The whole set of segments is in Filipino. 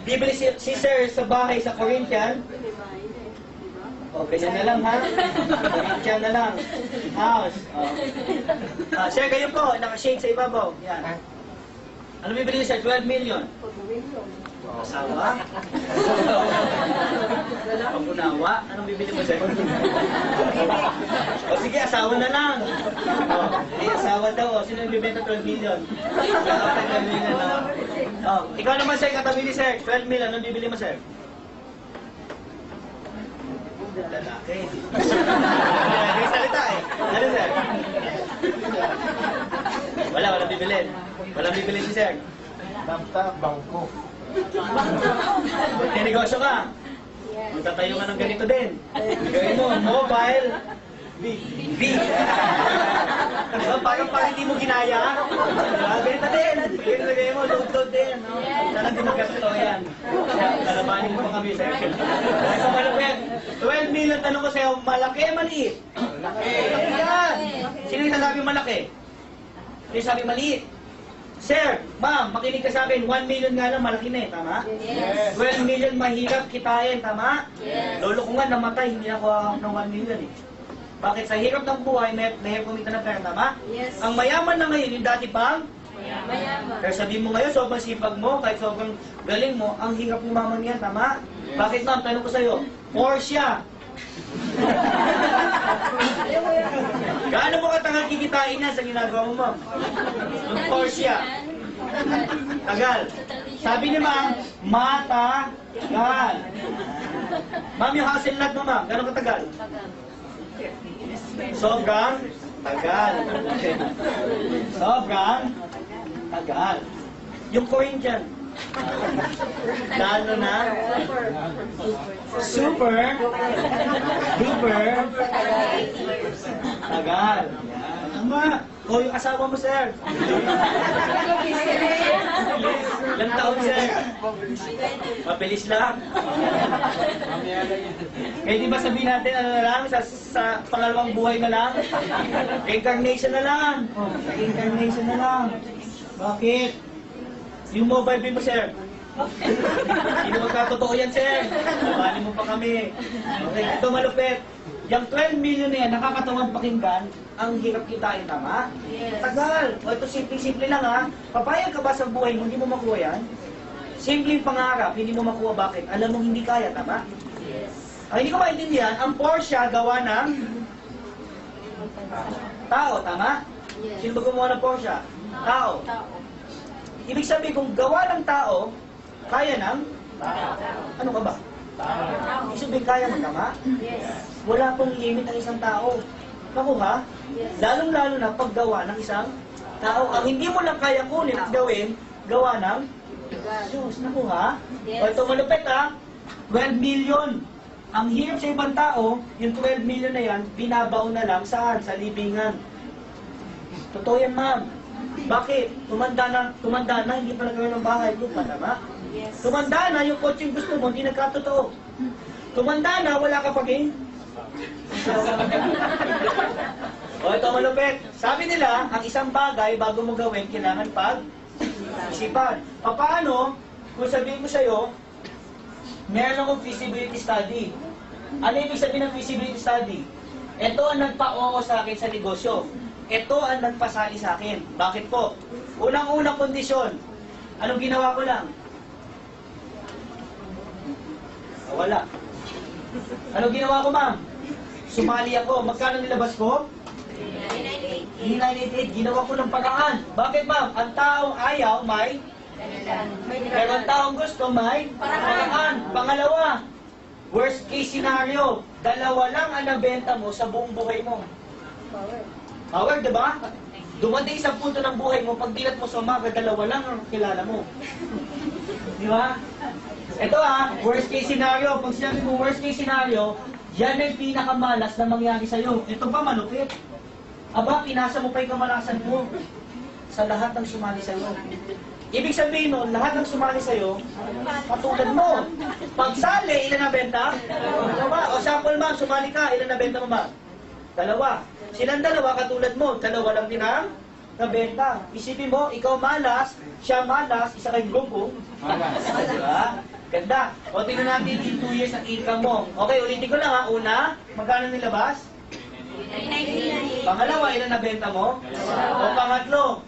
Bibili si Sir sa bahay sa Corinthian. O, ganyan na lang, ha? Corinthian na lang. House. Sir, kayo po, nakashade sa ibabaw. Yan. Ano bibili niyo, sir? 12 million. Asawa? Pag-unawa? Anong bibili mo, sir? O, sige, asawa na lang. O, asawa daw. O, sino yung bibenta 12 million? Asawa, 12 million na. O, ikaw naman, sir, katabi ni sir. 12 million. Anong bibili mo, sir? Lalaki. May salita eh. Ano, sir? Walang bibilin. Walang bibilin si sir. Bangka, bangko. May negosyo ka. Magtatayo ka ng ganito din. Gawin mo, mobile. B. Parang hindi mo ginaya. Ganito din. Ganito na gawin mo, load din. Sana din magkatotoo yan. Kalabanin mo pa kami, sir. Ito malapit. 12 million, tanong ko sa'yo, malaki o maliit? Malaki. Malaki yan. Sino yung sasabi malaki? Sino yung sabi maliit? Sir, ma'am, makinig ka sa akin, 1 million nga lang, malaki na eh, tama? Yes. 12 million, mahirap kitain, tama? Yes. Lolo ko nga namatay, hindi nakuha ng 1 million eh. Bakit? Sa hirap ng buhay, mahirap kumita ng pera, tama? Yes. Ang mayaman na ngayon, yung dati pang? Mayaman. Pero sabihin mo ngayon, sobrang sipag mo, kahit sobrang galing mo, ang hirap ng mama niyan, tama? Yes. Bakit ma'am? Tanong ko sa'yo, Porsche. Gaano mo katangal kikitain na sa ginagawa mo, ma'am? Yung Porsche. Tagal. Sabi ni ma'am, matagal. Ma'am, yung hustle lot mo, ma'am, gano'ng katagal? Sobrang tagal. Sobrang tagal. Yung Corinthian, lalo na super duper tagal. Tama. O yung asawa mo, sir. Ilang taon, sir? Mabilis lang. Kaya di ba sabihin natin, ano na lang, sa pangalawang buhay na lang? Reincarnation na lang. Reincarnation na lang. Bakit? Yung mobile bill mo, sir. Hindi magkatotoo yan, sir. Labanin mo pa kami. Okay, ito malupit. Yung 12 million na yan, nakakatawang pakinggan, ang hirap kitain, tama? Yes. Tagal. O ito simple-simple lang ha. Papayag ka ba sa buhay mo, hindi mo makuha yan? Simpleng pangarap, hindi mo makuha, bakit? Alam mo hindi kaya, tama? Yes. Ang hindi ko maintindihan, ang Porsche gawa ng tao, tama? Yes. Sino ba gumawa ng Porsche? Tao. Tao. Ibig sabihin, kung gawa ng tao, kaya ng? Ano ka ba? Ibig sabihin, kaya ng tama? Yes. Wala pong limit ang isang tao. Nakuha? Yes. Lalong-lalo na paggawa ng isang tao. Ang hindi mo lang kaya kunin at gawin, gawa ng Diyos. Nakuha? Yes. O ito malupit ha? 12 million. Ang hirap sa ibang tao, yung 12 million na yan, binabaon na lang saan? Sa libingan. Totoo yan, ma'am. Bakit? Tumanda na, hindi pa nagkaroon ng bahay. Lupa, tama? Yes. Tumanda na, yung kotse yung gusto mo, hindi nagkatotoo. Tumanda na, wala ka paging. O ito malupit. Sabi nila, ang isang bagay bago mo gawin, kailangan pag-isipan. Paano, kung sabihin ko sa'yo, meron akong feasibility study. Ano ibig sabihin ng feasibility study? Ito ang nagpa-oo sa akin sa negosyo. Ito ang nagpasali sa akin. Bakit po? Unang-unang kondisyon. Anong ginawa ko lang? Wala. Anong ginawa ko, ma'am? Sumali ako. Magkano nilabas ko? 988. Ginawa ko ng paraan. Bakit, ma'am? Ang taong ayaw may pero ang taong gusto may paraan. Pangalawa, worst case scenario, dalawa lang ang nabenta mo sa buong buhay mo. Power, diba? Dumating sa punto ng buhay mo, pag dilat mo sa umaga, dalawa lang ang kilala mo. Di ba? Ito worst case scenario. Pag sinabi mo worst case scenario, yan ay pinakamalas na mangyari sa'yo. Ito pa malupit. Aba, pinasa mo pa yung kamalasan mo sa lahat ng sumali sa'yo. Ibig sabihin nun, lahat ng sumali sa'yo, katulad mo. Pagsali, ilan na benta? Dalawa. O sample ma'am, sumali ka, ilan na benta mo ma'am? Dalawa. Silang dalawa, katulad mo, dalawa lang din ang nabenta. Isipin mo, ikaw malas, siya malas, isa kayong grupo. Malas. Diba? Ganda. O, tingnan natin in 2 years ang income mo. Okay, ulitin ko lang ha. Una, magkano nilabas? Pangalawa, ilan nabenta mo? O pangatlo,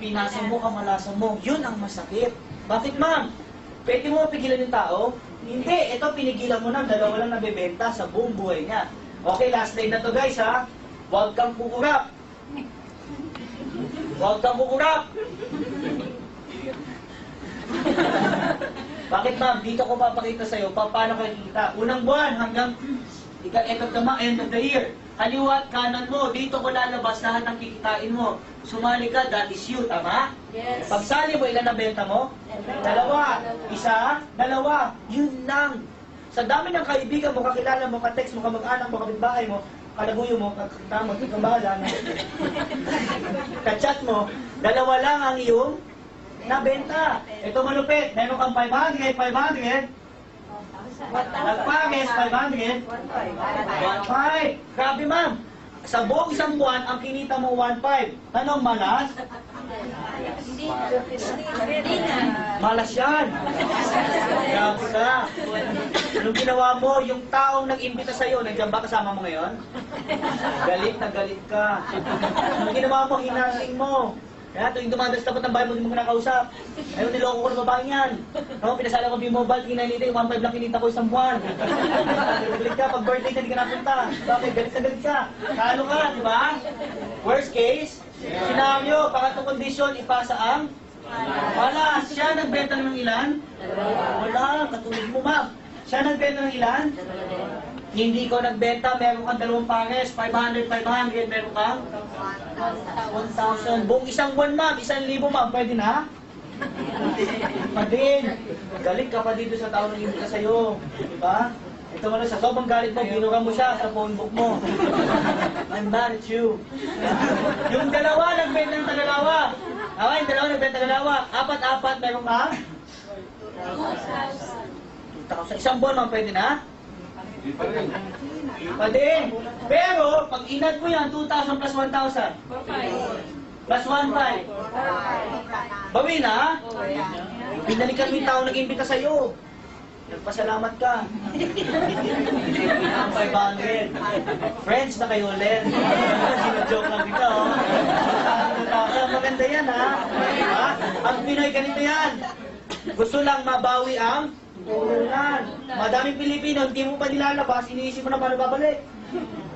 pinasa mo, kamalasan mo. Yun ang masakit. Bakit ma'am? Pwede mo pigilan yung tao? Hindi. Ito, pinigilan mo na. Dalawa lang nabebenta sa buong buhay niya. Okay, last line na to guys ha. Huwag kang kukurap. Huwag kang kukurap. Bakit ma'am? Dito ko papakita sa'yo paano kayo kita. Unang buwan hanggang end of the year. Kaliwa at kanan mo, dito ko lalabas lahat ng kikitain mo. Sumali ka, that is you, tama? Yes. Pagsali mo, ilan na benta mo? Dalawa. Isa, dalawa. Yun lang. Sa dami ng kaibigan mo, kakilala mo, ka-text mo, kamag-anak mo, kapitbahay mo, kalaguyo mo, kakita mo, ikaw bahala na. Ka-chat mo, dalawa lang ang iyong nabenta. Ito malupit. Meron kang 500. Nagpares, 500. 1.5. Grabe ma'am. Sa buong isang buwan, ang kinita mo 1.5. Anong malas? Malas yan. Grabe ka. Anong ginawa mo? Yung taong nag-imbita sa'yo, nandiyan ba kasama mo ngayon? Galit na galit ka. Anong ginawa mo? Hinaling mo. Kaya tuwing dumadalas tapos ng bahay mo, hindi mo kinakausap. Ayaw, niloko ko na babaeng yan. Ako, pinasala ko B-Mobile, kinalita yung 1.5 lang kinita ko isang buwan. Galit ka, pag birthday na hindi ka napunta. Bakit? Galit na galit ka. Talo ka, di ba? Worst case, scenario, pangatlong kondisyon, ipasa ang wala. Siya nagbenta ng ilan? Wala, katulad mo ma'am. Siya nagbenta ng ilan? Hindi ko nagbenta, meron kang dalawang pares, 500, meron kang 1,000. Buong isang buwan ma'am, 1,000 ma'am, pwede na? Pa din. Galit ka pa dito sa tao nang hindi ka sa'yo. Diba? Ito mo na, sa sobrang galit mo, binuka mo siya sa phone book mo. I'm mad at you. Yung dalawa, nagbenta ng tagalawa. Okay, yung dalawa, nagbenta ng tagalawa. Apat, meron ka? 2,000. Isang buwan ma'am, pwede na? Pwede. Pero, pag inad mo yan, 2,000 plus 1,000. Plus 1,500. Bawi na? Binalikan mo yung tao nag-imbita sa'yo. Nagpasalamat ka. Ang 500. Friends na kayo ulit. Sino-joke lang kita, oh. 2,000. Maganda yan, ha? Ha? Ang Pinoy, ganito yan. Gusto lang mabawi ang ulan. Madaming Pilipino, hindi mo pa nilalabas, iniisip mo na paano babalik.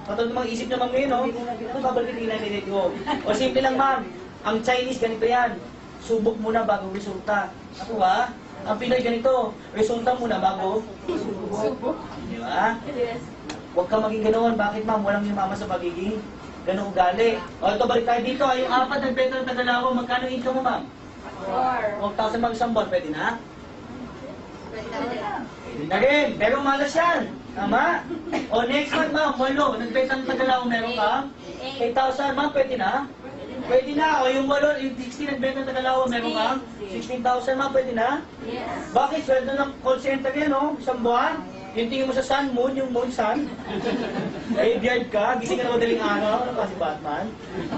Katulad ng mga isip naman ngayon, no? Ano babalik nila ko? O simple lang, ma'am. Ang Chinese, ganito yan. Subok muna bago resulta. Ako ha? Ang Pinoy ganito. Resulta muna bago subok. Di ba? Huwag ka maging ganoon. Bakit ma'am? Walang yumama sa pagiging ganong ugali. O ito, balik tayo dito. Yung apat nagbenta ng Tagalawa, magkano income mo, ma'am? 4,000 ma'am isang buwan, pwede na? Pwede na rin. Pero malas yan. Tama? O next month, ma'am, 8. Nagbenta ng Tagalawa, meron ka? 8,000, ma'am, pwede na? Pwede na. O yung 8, yung 16 nagbenta ng Tagalawa, meron ka? 16,000, ma'am, pwede na? Bakit? Sweldo ng call center yan, no? Isang buwan? Yung tingin mo sa sun, moon, yung moon, sun. Graveyard ka, gising ka na madaling araw, ano pa si Batman?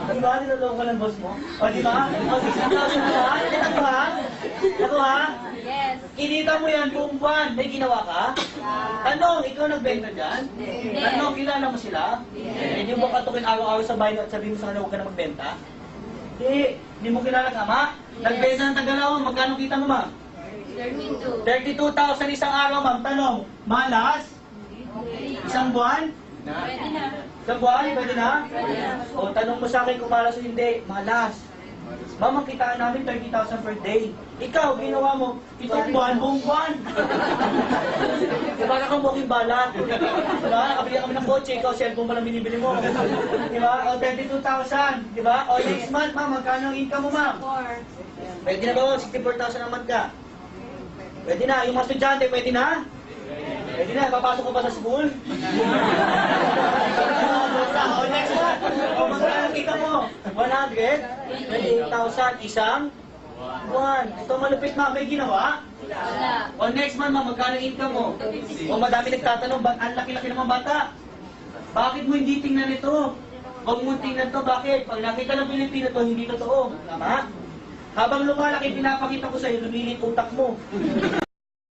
Di ba? Niloloko ka ng boss mo? O, di ba? O, 16,000 na ba? Ako ha? Ako ha? Yes. Kinita mo yan buong buwan. May ginawa ka? Tanong, ikaw nagbenta dyan? Tanong, kilala mo sila? Hindi mo katukin araw-araw sa bahay at sabihin mo sa kanila huwag ka na magbenta? Hindi mo kilala ka, ma? Nagbenta ng Tagalawa, magkano kita mo, ma? 32,000 isang araw, ma'am. Tanong, malas? Isang buwan? Pwede na. Isang buwan? Pwede na? O, tanong mo sa akin kung malas o hindi. Malas. Ma'am, ang kitaan namin 30,000 per day. Ikaw, ginawa mo, itong buwan, buong buwan. Diba na kang walking balat? Diba? Nakabili kami ng kotse, ikaw, cellphone pa lang binibili mo. Diba? O, 32,000. Diba? O, next month, ma'am, magkano ang income mo, ma'am? 4. Pwede na ba? 64,000 ang month ka? Pwede na. Yung mga estudyante, pwede na? Pwede na. Papasok ko pa sa school? O, next month. O, magkano kita mo? 128,000 isang buwan. Ito malupit, ma'am. May ginawa? Wala. O, next month, ma'am, magkano income mo? O, madami nagtatanong, ang laki-laki ng mga bata. Bakit mo hindi tingnan ito? Huwag mo tingnan to. Bakit? Pag nakita ng Pilipino to, hindi totoo. Tama? Habang lumalaki, pinapakita ko sa'yo, lumilit utak mo.